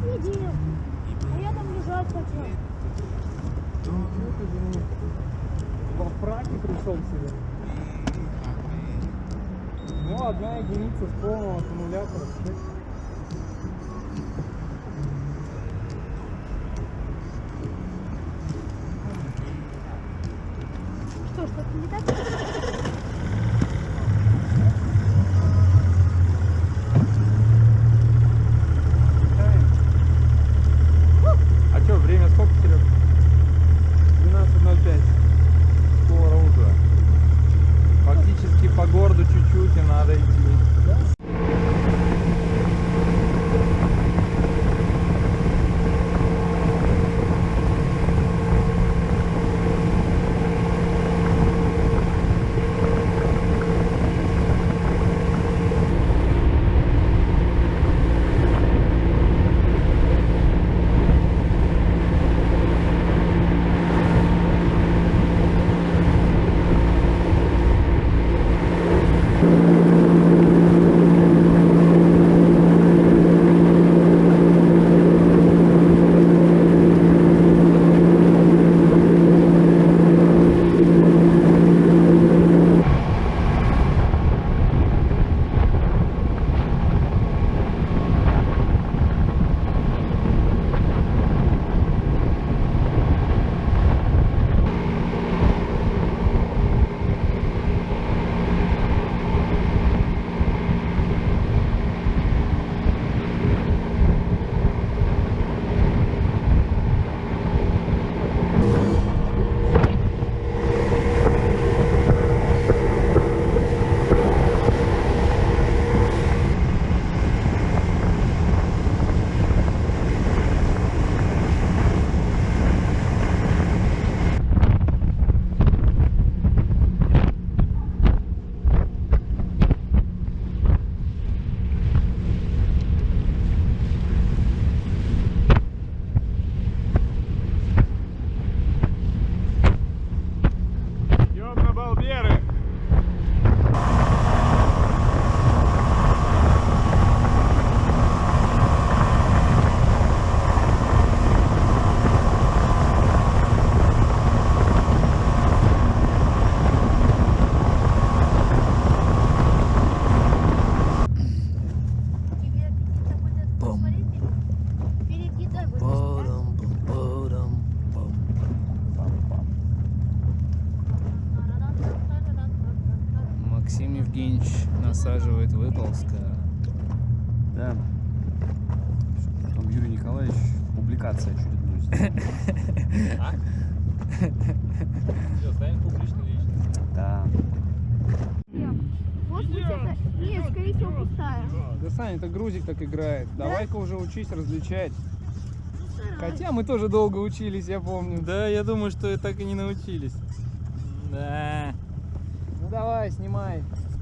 следил. А я там лежать хотел. Во фраке пришел себе. Ну, 1 единица с полного аккумулятора. Что, что-то не так? А что, время сколько, Серег? 12:05. Скоро уже. Фактически по городу чуть-чуть и надо идти. Максим Евгеньевич насаживает Выползка. Да. Потом Юрий Николаевич публикация очередную сделал. Все, станет публичной личностью. Да. Может быть, это... Нет, скорее всего, пустая. Да, Саня, это грузик так играет. Давай-ка уже учись различать. Хотя мы тоже долго учились, я помню. Да, я думаю, что так и не научились. Да. Ну давай, снимай.